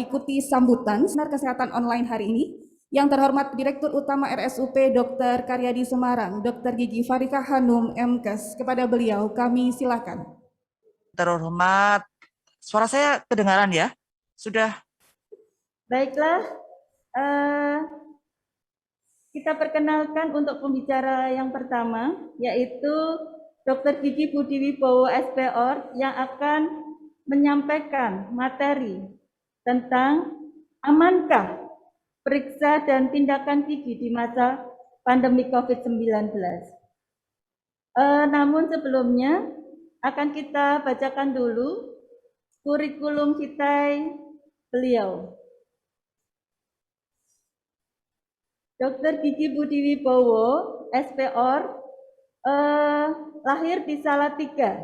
ikuti sambutan seminar kesehatan online hari ini. Yang terhormat Direktur Utama RSUP Dr. Karyadi Semarang, Dr. Gigi Farika Hanum, MKes. Kepada beliau kami silakan. Terhormat, suara saya kedengaran ya? Sudah? Baiklah, kita perkenalkan untuk pembicara yang pertama, yaitu Dr. Gigi Budi Wibowo SPOR yang akan menyampaikan materi tentang amankah periksa dan tindakan gigi di masa pandemi COVID-19. Namun sebelumnya akan kita bacakan dulu kurikulum vitae beliau. Dr. Gigi Budi Wibowo, SPOR, lahir di Salatiga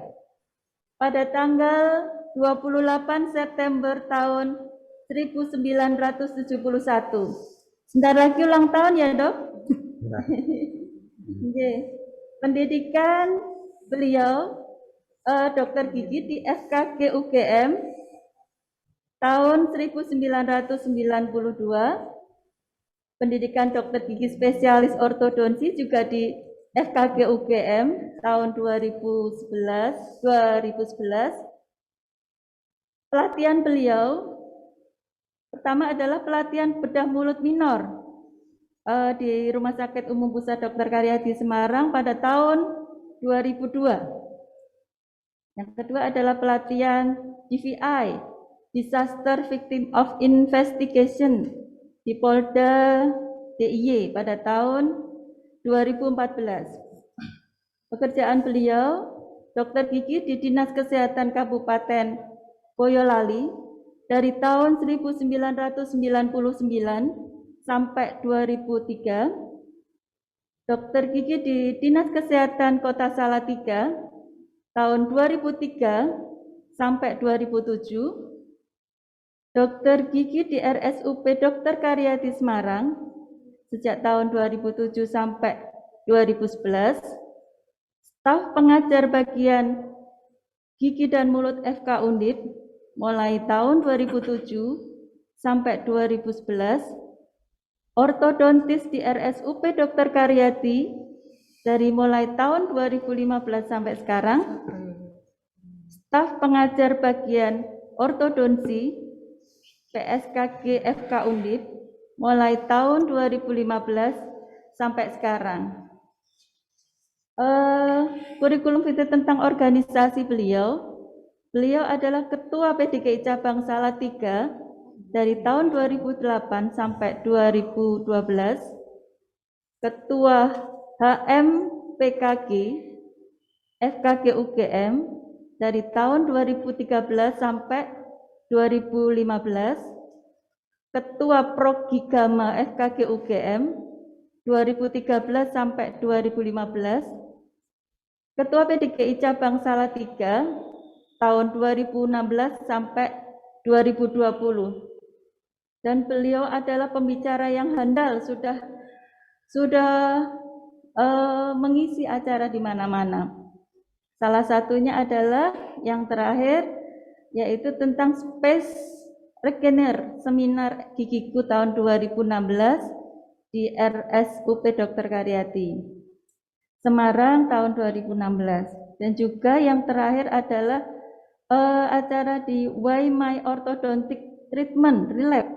pada tanggal 28 September tahun 1971. Sebentar lagi ulang tahun ya, Dok? Pendidikan beliau, Dr. Gigi di FKG UGM tahun 1992. Pendidikan Dr. Gigi spesialis ortodonsi juga di FKG UGM tahun 2011. Pelatihan beliau pertama adalah pelatihan bedah mulut minor di Rumah Sakit Umum Pusat Dr. Karyadi Semarang pada tahun 2002. Yang kedua adalah pelatihan DVI, Disaster Victim of Investigation, di Polda DIY pada tahun 2014. Pekerjaan beliau, Dr. Gigi di Dinas Kesehatan Kabupaten Boyolali dari tahun 1999 sampai 2003. Dr. Gigi di Dinas Kesehatan Kota Salatiga tahun 2003 sampai 2007. Dr. Gigi di RSUP Dr. Karyadi Semarang sejak tahun 2007 sampai 2011. Staf pengajar bagian Gigi dan Mulut FK Undip mulai tahun 2007 sampai 2011. Ortodontis di RSUP Dr. Karyadi dari mulai tahun 2015 sampai sekarang. Staf pengajar bagian ortodonsi PSKG FK Undip mulai tahun 2015 sampai sekarang. Kurikulum vitae tentang organisasi beliau. Beliau adalah Ketua PDKI Cabang Salatiga dari tahun 2008 sampai 2012. Ketua HM PKG FKG UGM dari tahun 2013 sampai 2015. Ketua Progigama FKG UGM 2013 sampai 2015. Ketua PDKI Cabang Salatiga tahun 2016 sampai 2020. Dan beliau adalah pembicara yang handal, sudah mengisi acara di mana-mana. Salah satunya adalah yang terakhir, yaitu tentang Space Regener Seminar Gigiku tahun 2016 di RSUP Dr. Karyadi Semarang tahun 2016. Dan juga yang terakhir adalah acara di Why My Orthodontic Treatment Relapse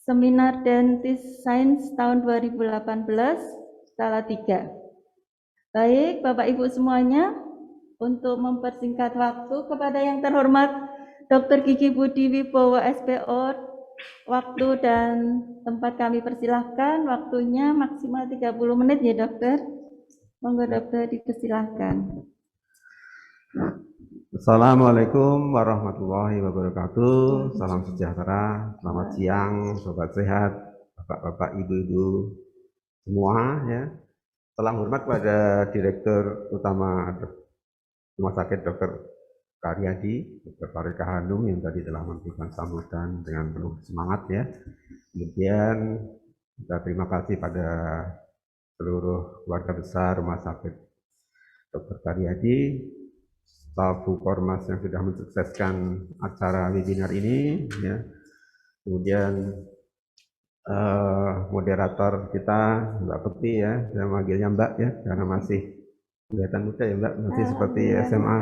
Seminar Dentist Science tahun 2018 Salatiga. Baik, Bapak Ibu semuanya, untuk mempersingkat waktu kepada yang terhormat Dr. Gigi Budi Wibowo SPOR, waktu dan tempat kami persilahkan, waktunya maksimal 30 menit ya dokter. Monggo dokter dipersilahkan. Assalamualaikum warahmatullahi wabarakatuh. Salam sejahtera, selamat siang, sobat sehat, bapak-bapak, ibu-ibu semua ya. Salam hormat pada Direktur Utama Rumah Sakit Dr. Karyadi, Dr. Farika Hanum yang tadi telah memberikan sambutan dengan penuh semangat ya. Kemudian kita terima kasih pada seluruh keluarga besar Rumah Sakit Dr. Karyadi, staf Hukormas yang sudah mensukseskan acara webinar ini ya. Kemudian moderator kita Mbak Bekti ya, saya manggilnya Mbak ya, karena masih kelihatan muda ya Mbak, masih seperti SMA.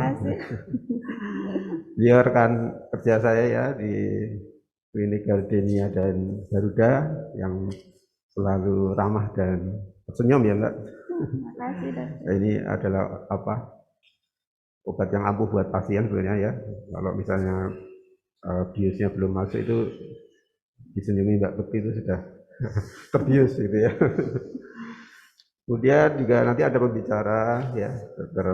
Beliau rekan kerja saya ya di Klinik Gardenia dan Garuda yang selalu ramah dan senyum ya Mbak. Makasih, Dokter. Ini adalah obat yang ampuh buat pasien sebenarnya ya. Kalau misalnya biusnya belum masuk itu disenyumi Mbak Bekti itu sudah terbius gitu ya. Kemudian juga nanti ada pembicara ya, Dr.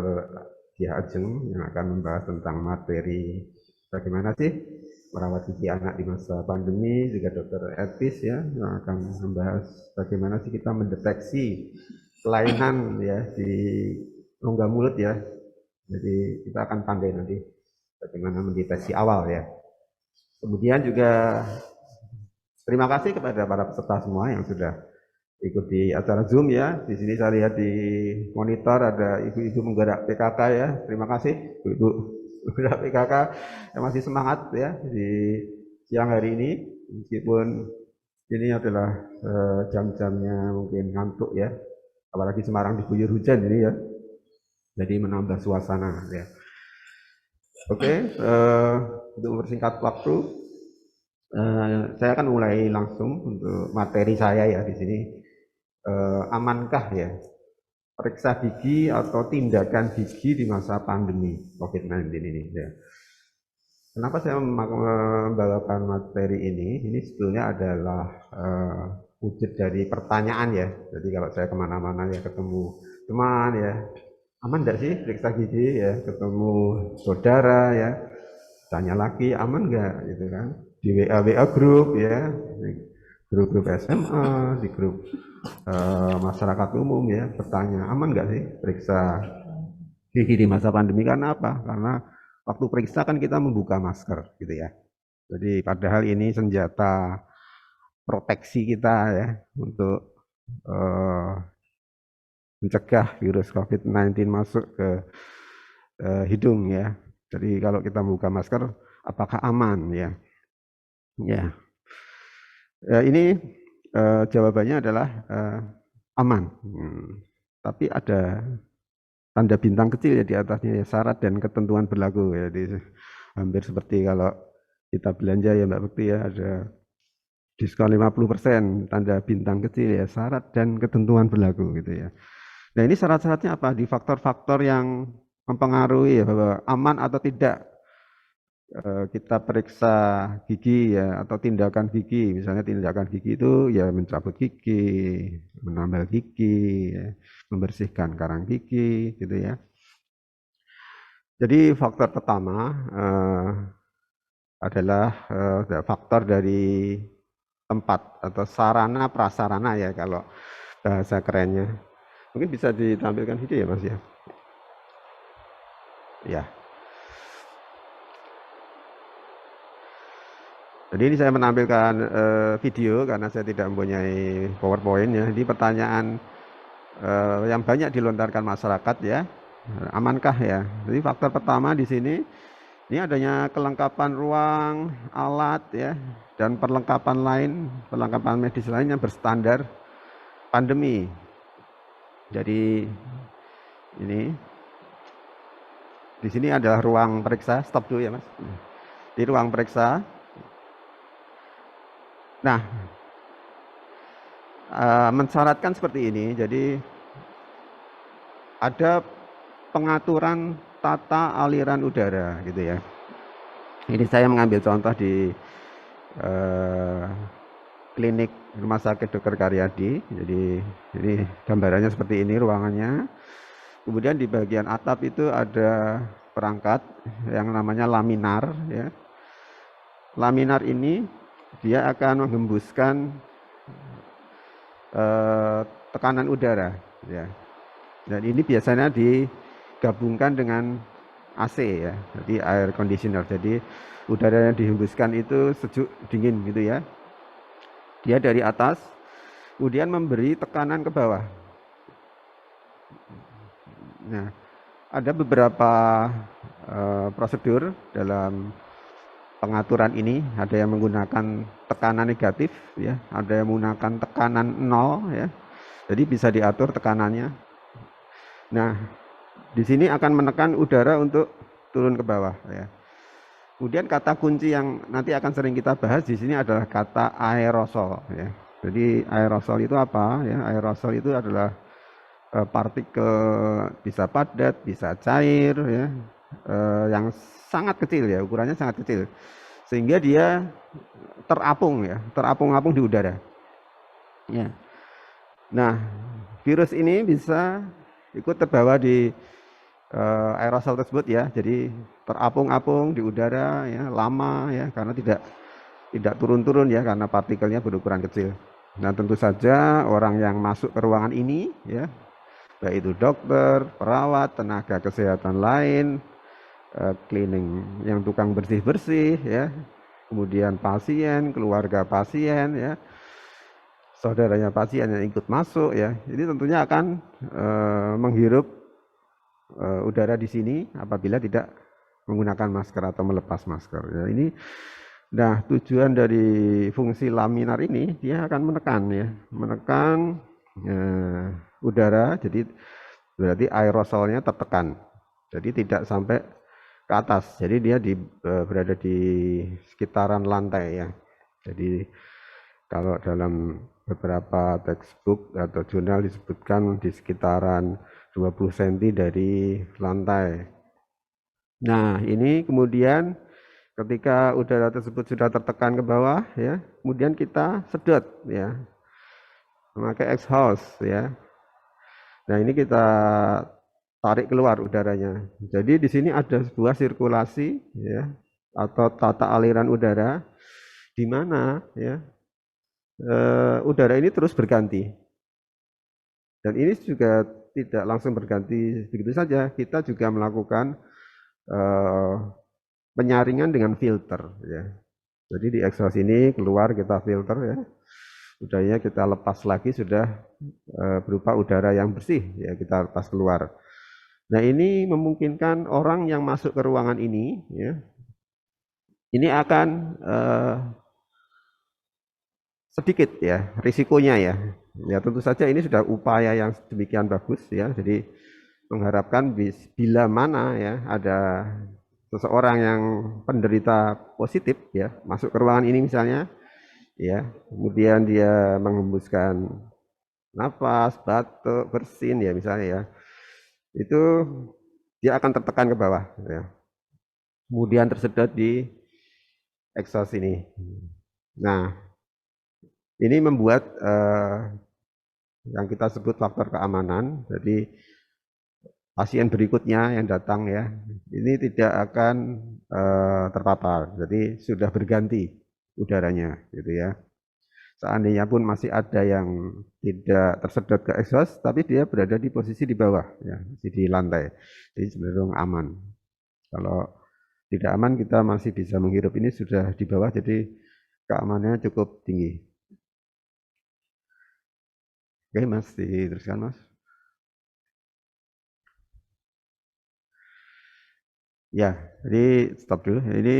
Kia Ajeng yang akan membahas tentang materi bagaimana sih merawat gigi anak di masa pandemi, juga Dr. Etis ya yang akan membahas bagaimana sih kita mendeteksi kelainan ya di rongga mulut ya. Jadi kita akan pandai nanti bagaimana mendeteksi awal ya. Kemudian juga terima kasih kepada para peserta semua yang sudah ikuti acara Zoom ya. Di sini saya lihat di monitor ada ibu-ibu menggerak PKK ya. Terima kasih ibu-ibu menggerak PKK yang masih semangat ya di siang hari ini. Meskipun ini adalah jam-jamnya mungkin ngantuk ya. Apalagi Semarang diguyur hujan ini ya. Jadi menambah suasana ya. Oke, untuk mempersingkat waktu, saya akan mulai langsung untuk materi saya ya di sini. Amankah ya periksa gigi atau tindakan gigi di masa pandemi COVID-19 ini ya. Kenapa saya membawakan materi ini? Ini sebetulnya adalah wujud dari pertanyaan ya. Jadi kalau saya kemana-mana ya ketemu teman ya, aman enggak sih periksa gigi ya, ketemu saudara ya, tanya lagi aman enggak gitu kan, di WA grup ya, grup SMA, di grup masyarakat umum ya, bertanya aman nggak sih periksa gigi di masa pandemi. Karena apa? Karena waktu periksa kan kita membuka masker gitu ya. Jadi padahal ini senjata proteksi kita ya untuk mencegah virus COVID-19 masuk ke hidung ya. Jadi kalau kita membuka masker apakah aman ya? Ya. Ini jawabannya adalah aman. Tapi ada tanda bintang kecil ya di atasnya ya, syarat dan ketentuan berlaku ya. Jadi hampir seperti kalau kita belanja ya Mbak Bekti ya, ada diskon 50%, tanda bintang kecil ya, syarat dan ketentuan berlaku gitu ya. Nah ini syarat-syaratnya apa? Di faktor-faktor yang mempengaruhi ya bahwa aman atau tidak kita periksa gigi ya, atau tindakan gigi. Misalnya tindakan gigi itu ya mencabut gigi, menambal gigi ya, membersihkan karang gigi gitu ya. Jadi faktor pertama adalah faktor dari tempat atau sarana prasarana ya kalau bahasa kerennya. Mungkin bisa ditampilkan video ya Mas ya. Ya. Jadi ini saya menampilkan video karena saya tidak mempunyai PowerPoint ya. Ini pertanyaan yang banyak dilontarkan masyarakat ya. Amankah ya? Jadi faktor pertama di sini ini adanya kelengkapan ruang, alat ya, dan perlengkapan lain, perlengkapan medis lain yang berstandar pandemi. Jadi ini di sini adalah ruang periksa. Stop dulu ya Mas. Di ruang periksa. Nah, mensyaratkan seperti ini, jadi ada pengaturan tata aliran udara gitu ya. Ini saya mengambil contoh di klinik Rumah Sakit Dr. Karyadi. Jadi ini gambarannya seperti ini ruangannya. Kemudian di bagian atap itu ada perangkat yang namanya laminar ya. Laminar ini dia akan menghembuskan tekanan udara ya. Dan ini biasanya digabungkan dengan AC ya, jadi air conditioner. Jadi udara yang dihembuskan itu sejuk dingin gitu ya. Dia dari atas kemudian memberi tekanan ke bawah. Nah, ada beberapa prosedur dalam pengaturan ini, ada yang menggunakan tekanan negatif, ya, ada yang menggunakan tekanan 0, ya. Jadi bisa diatur tekanannya. Nah, di sini akan menekan udara untuk turun ke bawah, ya. Kemudian kata kunci yang nanti akan sering kita bahas di sini adalah kata aerosol, ya. Jadi aerosol itu apa? Ya, aerosol itu adalah partikel bisa padat, bisa cair, ya, yang sangat kecil, ya, ukurannya sangat kecil, sehingga dia terapung, ya, terapung-apung di udara. Ya. Nah, virus ini bisa ikut terbawa di aerosol tersebut, ya, jadi terapung-apung di udara, ya, lama, ya, karena tidak turun-turun, ya, karena partikelnya berukuran kecil. Nah, tentu saja orang yang masuk ke ruangan ini, ya, baik itu dokter, perawat, tenaga kesehatan lain, cleaning yang tukang bersih-bersih, ya, kemudian pasien, keluarga pasien, ya, saudaranya pasien yang ikut masuk, ya, ini tentunya akan menghirup udara di sini apabila tidak menggunakan masker atau melepas masker. Ya, ini, nah, tujuan dari fungsi laminar ini dia akan menekan, ya, menekan udara, jadi berarti aerosolnya tertekan, jadi tidak sampai ke atas, jadi dia berada di sekitaran lantai, ya. Jadi kalau dalam beberapa textbook atau jurnal disebutkan di sekitaran 20 cm dari lantai. Nah, ini kemudian ketika udara tersebut sudah tertekan ke bawah, ya, kemudian kita sedot, ya, memakai exhaust, ya. Nah, ini kita tarik keluar udaranya. Jadi di sini ada sebuah sirkulasi, ya, atau tata aliran udara di mana, ya, udara ini terus berganti. Dan ini juga tidak langsung berganti begitu saja. Kita juga melakukan penyaringan dengan filter, ya. Jadi di exhaust ini keluar kita filter, ya. Udaranya kita lepas lagi sudah berupa udara yang bersih, ya, kita lepas keluar. Nah, ini memungkinkan orang yang masuk ke ruangan ini, ya, ini akan sedikit, ya, risikonya, ya. Ya, tentu saja ini sudah upaya yang demikian bagus, ya. Jadi mengharapkan bila mana, ya, ada seseorang yang penderita positif, ya, masuk ke ruangan ini misalnya, ya, kemudian dia menghembuskan nafas, batuk, bersin, ya, misalnya, ya, itu dia akan tertekan ke bawah, ya. Kemudian tersedot di exhaust ini. Nah, ini membuat yang kita sebut faktor keamanan. Jadi pasien berikutnya yang datang, ya, ini tidak akan terpapar. Jadi sudah berganti udaranya, gitu, ya. Seandainya pun masih ada yang tidak tersedot ke exhaust, tapi dia berada di posisi di bawah, ya, di lantai. Jadi cenderung aman. Kalau tidak aman, kita masih bisa menghirup. Ini sudah di bawah, jadi keamanannya cukup tinggi. Oke, Mas, diteruskan, Mas. Ya, jadi stop dulu. Ini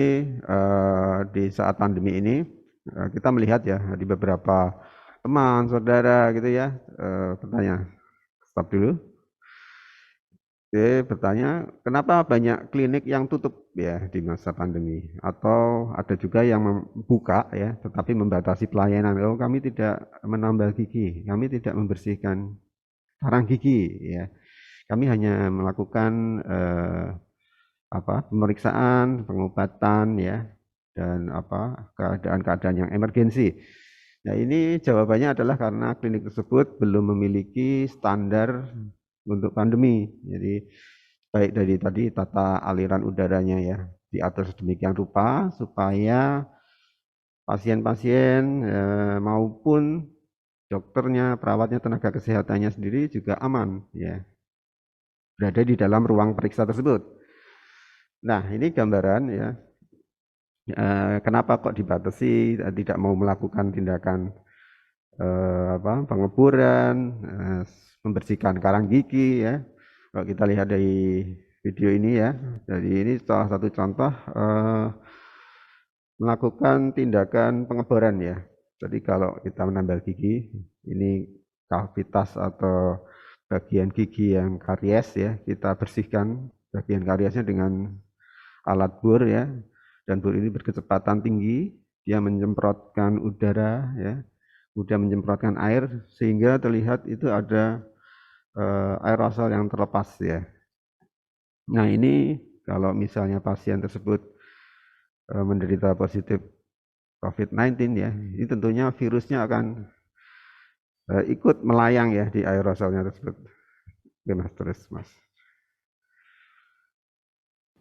di saat pandemi ini kita melihat, ya, di beberapa teman, saudara, gitu, ya, bertanya. Stop dulu. Oke, bertanya, kenapa banyak klinik yang tutup, ya, di masa pandemi? Atau ada juga yang membuka, ya, tetapi membatasi pelayanan. Oh, kami tidak menambal gigi, kami tidak membersihkan sarang gigi, ya. Kami hanya melakukan pemeriksaan, pengobatan, ya, dan keadaan-keadaan yang emergensi. Nah, ini jawabannya adalah karena klinik tersebut belum memiliki standar untuk pandemi. Jadi baik dari tadi tata aliran udaranya, ya, diatur sedemikian rupa supaya pasien-pasien maupun dokternya, perawatnya, tenaga kesehatannya sendiri juga aman, ya, berada di dalam ruang periksa tersebut. Nah, ini gambaran, ya, kenapa kok dibatasi, tidak mau melakukan tindakan pengeburan, membersihkan karang gigi, ya. Kalau kita lihat dari video ini, ya, jadi ini salah satu contoh melakukan tindakan pengeboran ya. Jadi kalau kita menambal gigi, ini kavitas atau bagian gigi yang karies ya, kita bersihkan bagian kariesnya dengan alat bor ya, dan bor ini berkecepatan tinggi, dia menyemprotkan udara ya, kemudian menyemprotkan air sehingga terlihat itu ada aerosol yang terlepas ya. Nah ini kalau misalnya pasien tersebut menderita positif COVID-19 ya, ini tentunya virusnya akan ikut melayang ya di aerosolnya tersebut. Oke mas, terus mas.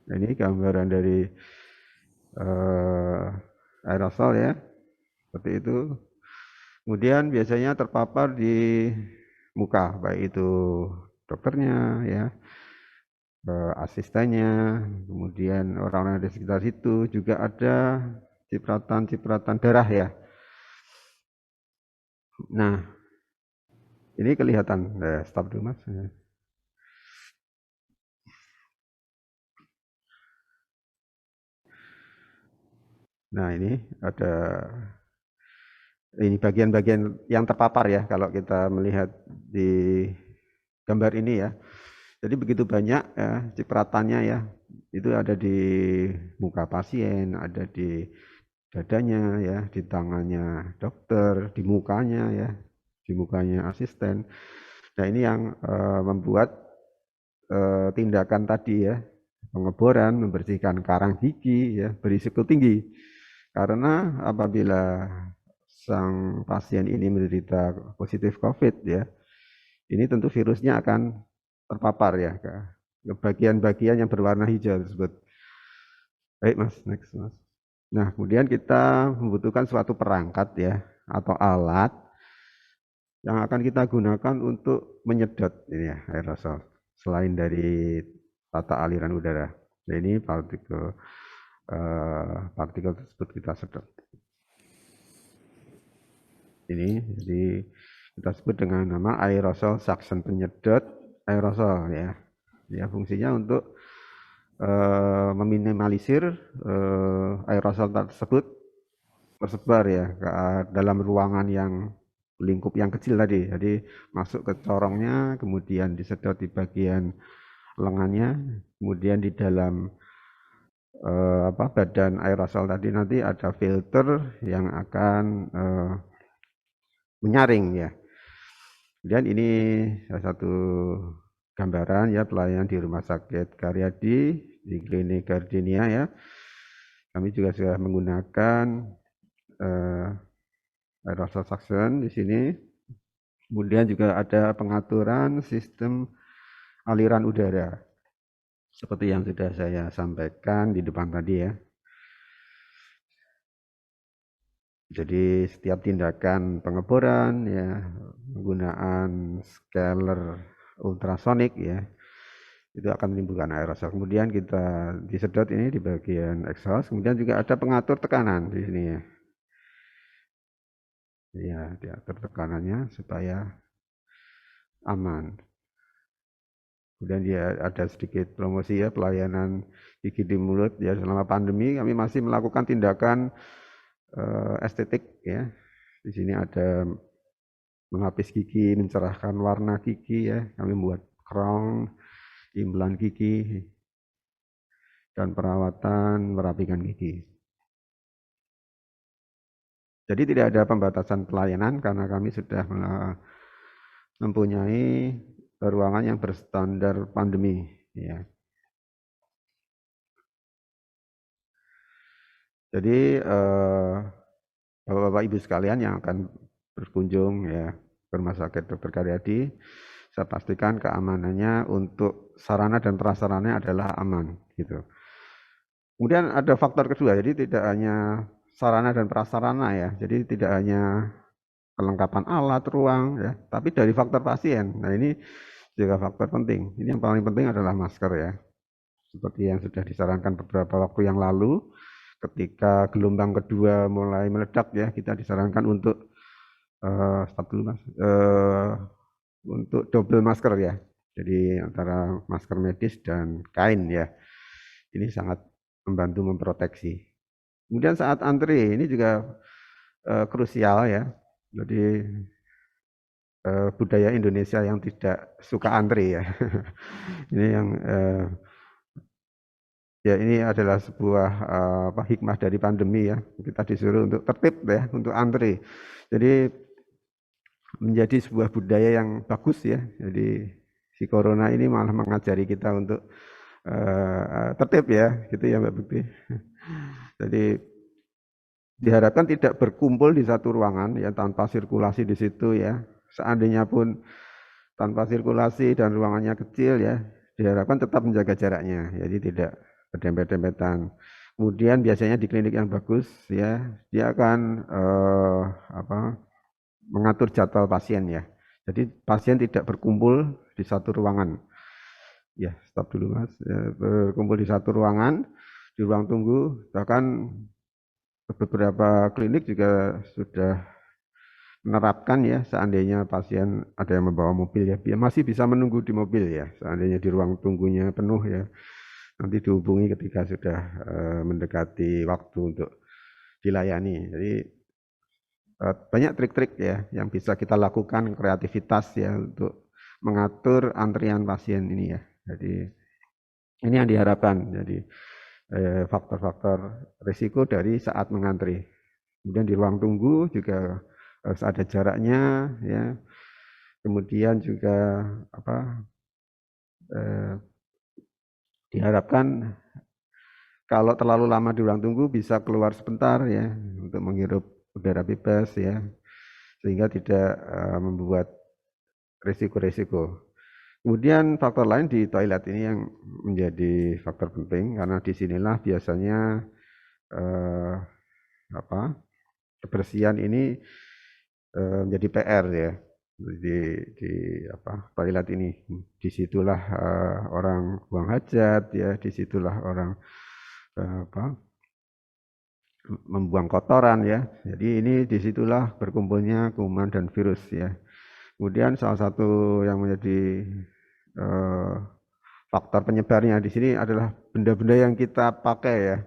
Nah, ini gambaran dari aerosol ya, seperti itu. Kemudian biasanya terpapar di muka, baik itu dokternya ya, asistennya, kemudian orang-orang di sekitar situ, juga ada cipratan-cipratan darah ya. Nah, ini kelihatan, stop dulu mas. Nah ini ada, ini bagian-bagian yang terpapar ya kalau kita melihat di gambar ini ya. Jadi begitu banyak ya, cipratannya ya, itu ada di muka pasien, ada di dadanya ya, di tangannya dokter, di mukanya ya, di mukanya asisten. Nah ini yang membuat tindakan tadi ya, pengeboran, membersihkan karang gigi ya, berisiko tinggi. Karena apabila sang pasien ini menderita positif COVID ya, ini tentu virusnya akan terpapar ya ke bagian-bagian yang berwarna hijau tersebut. Baik mas, next mas. Nah kemudian kita membutuhkan suatu perangkat ya atau alat yang akan kita gunakan untuk menyedot ini ya aerosol selain dari tata aliran udara. Nah, ini partikel tersebut kita sedot. Ini jadi kita sebut dengan nama aerosol suction, penyedot aerosol ya. Ya fungsinya untuk meminimalisir aerosol tersebut tersebar ya ke dalam ruangan yang lingkup yang kecil tadi. Jadi masuk ke corongnya, kemudian disedot di bagian lengannya, kemudian di dalam badan aerosol tadi nanti ada filter yang akan menyaring ya. Dan ini salah satu gambaran ya pelayanan di Rumah Sakit Karyadi di Klinik Gardenia ya. Kami juga sudah menggunakan aerosol suction di sini. Kemudian juga ada pengaturan sistem aliran udara. Seperti yang sudah saya sampaikan di depan tadi ya. Jadi setiap tindakan pengeboran ya penggunaan scaler ultrasonik ya itu akan menimbulkan aerosol. Kemudian kita disedot ini di bagian exhaust. Kemudian juga ada pengatur tekanan di sini ya. Ya diatur tekanannya supaya aman. Kemudian dia ada sedikit promosi ya pelayanan gigi di mulut ya selama pandemi kami masih melakukan tindakan estetik ya. Di sini ada melapis gigi, mencerahkan warna gigi ya. Kami membuat crown, implan gigi, dan perawatan merapikan gigi. Jadi tidak ada pembatasan pelayanan karena kami sudah mempunyai ruangan yang berstandar pandemi ya. Jadi Bapak-bapak Ibu sekalian yang akan berkunjung ya ke Rumah Sakit Dr. Karyadi, saya pastikan keamanannya untuk sarana dan prasarananya adalah aman gitu. Kemudian ada faktor kedua, jadi tidak hanya sarana dan prasarana ya, jadi tidak hanya kelengkapan alat, ruang ya, tapi dari faktor pasien. Nah ini juga faktor penting. Ini yang paling penting adalah masker ya. Seperti yang sudah disarankan beberapa waktu yang lalu, ketika gelombang kedua mulai meledak ya, kita disarankan untuk stop dulu mas, untuk double masker ya. Jadi antara masker medis dan kain ya. Ini sangat membantu memproteksi. Kemudian saat antri ini juga krusial ya. Jadi budaya Indonesia yang tidak suka antri ya. Ini yang ya ini adalah sebuah hikmah dari pandemi ya. Kita disuruh untuk tertib ya, untuk antri. Jadi menjadi sebuah budaya yang bagus ya. Jadi si corona ini malah mengajari kita untuk tertib ya, gitu ya Mbak Bukti. Jadi diharapkan tidak berkumpul di satu ruangan ya, tanpa sirkulasi di situ ya. Seandainya pun tanpa sirkulasi dan ruangannya kecil ya, diharapkan tetap menjaga jaraknya, jadi tidak berdempet-dempetan. Kemudian biasanya di klinik yang bagus ya, dia akan mengatur jadwal pasien ya. Jadi pasien tidak berkumpul di satu ruangan. Ya, stop dulu Mas. Ya, berkumpul di satu ruangan, di ruang tunggu. Bahkan beberapa klinik juga sudah menerapkan ya, seandainya pasien ada yang membawa mobil ya, masih bisa menunggu di mobil ya, seandainya di ruang tunggunya penuh ya, nanti dihubungi ketika sudah mendekati waktu untuk dilayani. Jadi banyak trik-trik ya yang bisa kita lakukan, kreativitas ya untuk mengatur antrian pasien ini ya. Jadi ini yang diharapkan. Jadi faktor-faktor risiko dari saat mengantri. Kemudian di ruang tunggu juga harus ada jaraknya ya. Kemudian juga diharapkan kalau terlalu lama di ruang tunggu bisa keluar sebentar ya untuk menghirup udara bebas ya, sehingga tidak membuat risiko-risiko. Kemudian faktor lain di toilet ini yang menjadi faktor penting, karena disinilah biasanya kebersihan ini menjadi PR ya di toilet ini. Disitulah orang buang hajat ya, disitulah orang membuang kotoran ya. Jadi ini disitulah berkumpulnya kuman dan virus ya. Kemudian salah satu yang menjadi faktor penyebarnya di sini adalah benda-benda yang kita pakai ya.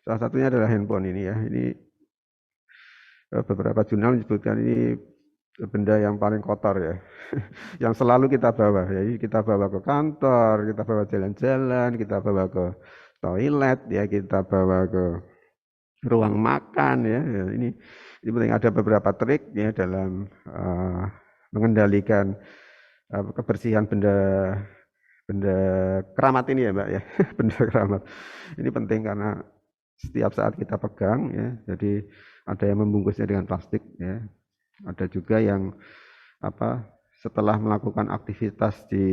Salah satunya adalah handphone ini ya. Ini beberapa jurnal menyebutkan ini benda yang paling kotor ya, yang selalu kita bawa. Jadi kita bawa ke kantor, kita bawa jalan-jalan, kita bawa ke toilet ya, kita bawa ke ruang makan ya. Ini penting, ada beberapa trik ya dalam mengendalikan kebersihan benda keramat ini ya Mbak ya. Benda keramat ini penting karena setiap saat kita pegang ya, jadi ada yang membungkusnya dengan plastik ya, ada juga yang setelah melakukan aktivitas di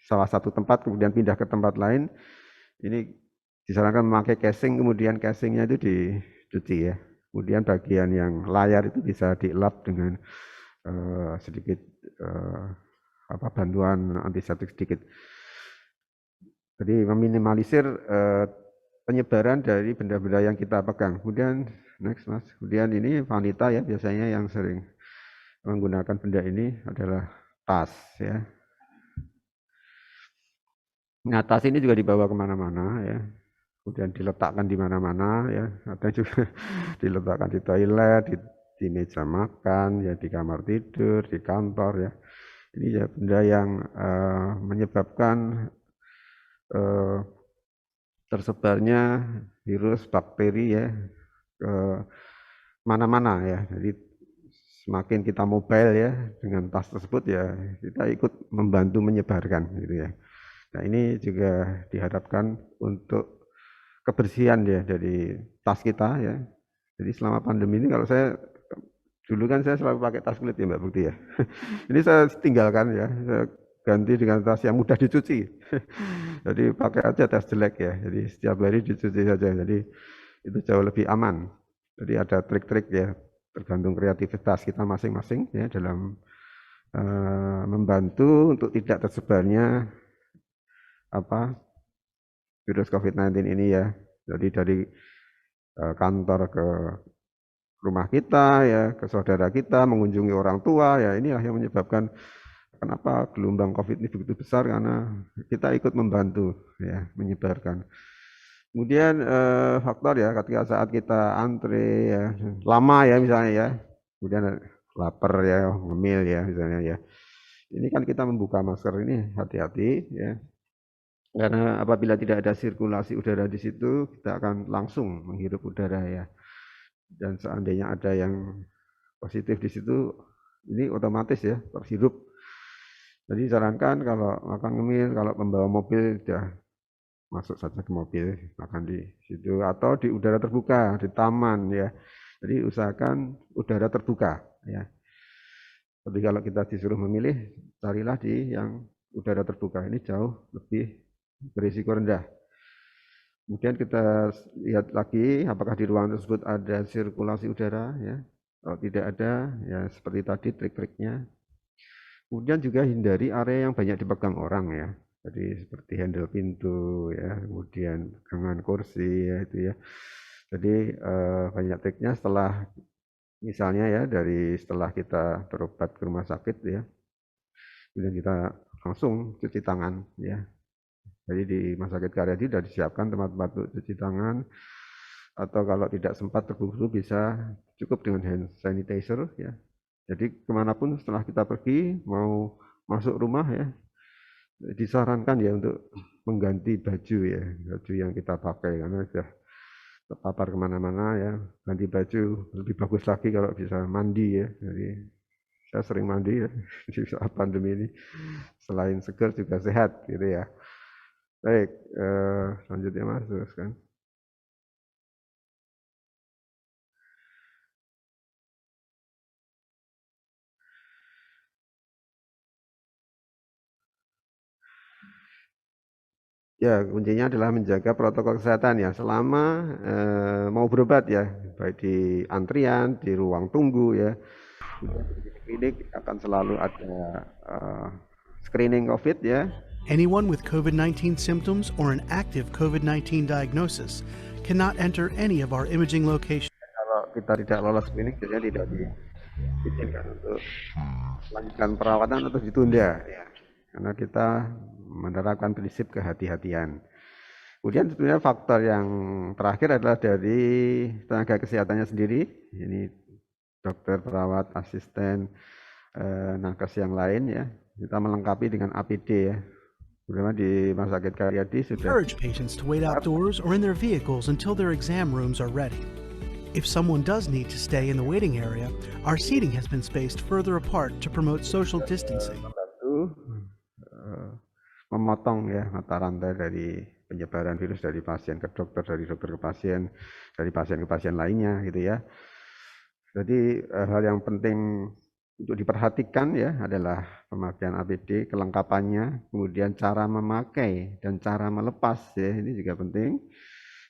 salah satu tempat kemudian pindah ke tempat lain, ini disarankan memakai casing, kemudian casingnya itu dicuci ya. Kemudian bagian yang layar itu bisa dielap dengan sedikit bantuan antiseptik sedikit. Jadi meminimalisir penyebaran dari benda-benda yang kita pegang. Kemudian next Mas. Kemudian ini wanita ya biasanya yang sering menggunakan benda ini adalah tas ya. Nah, tas ini juga dibawa kemana-mana ya. Kemudian diletakkan di mana-mana ya. Ada juga diletakkan di toilet, di meja makan, ya di kamar tidur, di kantor ya. Ini ya benda yang menyebabkan tersebarnya virus, bakteri ya ke mana-mana ya. Jadi semakin kita mobile ya dengan tas tersebut ya, kita ikut membantu menyebarkan gitu ya. Nah, ini juga diharapkan untuk kebersihan ya dari tas kita ya. Jadi selama pandemi ini, kalau saya dulu kan saya selalu pakai tas kulit ya Mbak Bukti ya. Ini saya tinggalkan ya, saya ganti dengan tas yang mudah dicuci. Jadi pakai aja tas jelek ya. Jadi setiap hari dicuci saja. Jadi itu jauh lebih aman. Jadi ada trik-trik ya, tergantung kreativitas kita masing-masing ya dalam membantu untuk tidak tersebarnya virus COVID-19 ini ya. Jadi dari kantor ke rumah kita ya, ke saudara kita, mengunjungi orang tua ya, inilah yang menyebabkan kenapa gelombang COVID ini begitu besar, karena kita ikut membantu ya menyebarkan. Kemudian faktor ya ketika saat kita antre ya lama ya misalnya ya, kemudian lapar ya, ngemil ya misalnya ya. Ini kan kita membuka masker ini hati-hati ya. Karena apabila tidak ada sirkulasi udara di situ, kita akan langsung menghirup udara ya. Dan seandainya ada yang positif di situ, ini otomatis ya terhirup. Jadi sarankan kalau makan ngemil, kalau membawa mobil sudah masuk saja ke mobil, makan di situ atau di udara terbuka, di taman ya. Jadi usahakan udara terbuka ya. Tapi kalau kita disuruh memilih, carilah di yang udara terbuka, ini jauh lebih berisiko rendah. Kemudian kita lihat lagi apakah di ruangan tersebut ada sirkulasi udara ya. Kalau tidak ada ya seperti tadi trik-triknya. Kemudian juga hindari area yang banyak dipegang orang ya. Jadi seperti handle pintu ya, kemudian pegangan kursi ya itu ya. Jadi banyak triknya setelah misalnya ya setelah kita berobat ke rumah sakit ya. Kemudian kita langsung cuci tangan ya. Jadi di Rumah Sakit Karyadi sudah disiapkan tempat-tempat untuk cuci tangan, atau kalau tidak sempat terburu-buru bisa cukup dengan hand sanitizer ya. Jadi kemanapun setelah kita pergi mau masuk rumah ya, disarankan ya untuk mengganti baju ya, baju yang kita pakai karena sudah terpapar kemana-mana ya, ganti baju lebih bagus lagi kalau bisa mandi ya. Jadi saya sering mandi ya di saat pandemi ini, selain segar juga sehat gitu ya. Baik, selanjutnya Mas teruskan. Ya, kuncinya adalah menjaga protokol kesehatan ya selama mau berobat ya, baik di antrian, di ruang tunggu ya. Di klinik akan selalu ada screening COVID ya. Anyone with COVID-19 symptoms or an active COVID-19 diagnosis cannot enter any of our imaging locations. Kalau kita tidak lolos screening, biasanya tidak diizinkan untuk melanjutkan perawatan atau ditunda ya. Karena kita menerapkan prinsip kehati-hatian. Kemudian sebenarnya faktor yang terakhir adalah dari tenaga kesehatannya sendiri. Ini dokter, perawat, asisten, nakes yang lain ya. Kita melengkapi dengan APD ya. Terutama di Rumah Sakit Karyadi sudah. Encourage patients to wait outdoors or in their vehicles until their exam rooms are ready. If someone does need to stay in the waiting area, our seating has been spaced further apart to promote social distancing. Memotong ya mata rantai dari penyebaran virus dari pasien ke dokter, dari dokter ke pasien, dari pasien ke pasien lainnya gitu ya. Jadi hal yang penting untuk diperhatikan ya adalah pemakaian APD, kelengkapannya, kemudian cara memakai dan cara melepas ya ini juga penting.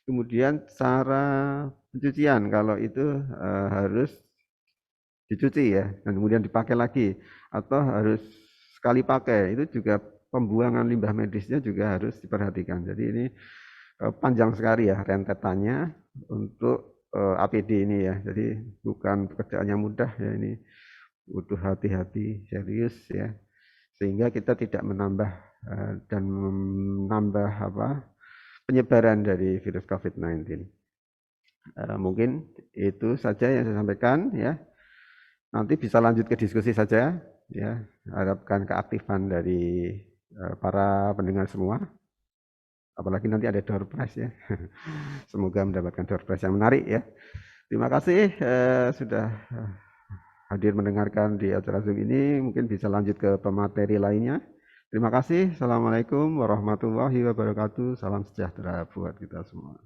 Kemudian cara pencucian kalau itu harus dicuci ya dan kemudian dipakai lagi atau harus sekali pakai, itu juga pembuangan limbah medisnya juga harus diperhatikan. Jadi ini panjang sekali ya rentetannya untuk APD ini ya. Jadi bukan pekerjaannya mudah ya, ini butuh hati-hati serius ya. Sehingga kita tidak menambah dan menambah penyebaran dari virus COVID-19. Mungkin itu saja yang saya sampaikan ya. Nanti bisa lanjut ke diskusi saja ya. Harapkan keaktifan dari para pendengar semua, apalagi nanti ada door prize ya. Semoga mendapatkan door prize yang menarik ya. Terima kasih sudah hadir mendengarkan di acara Zoom ini. Mungkin bisa lanjut ke pemateri lainnya. Terima kasih. Assalamualaikum warahmatullahi wabarakatuh. Salam sejahtera buat kita semua.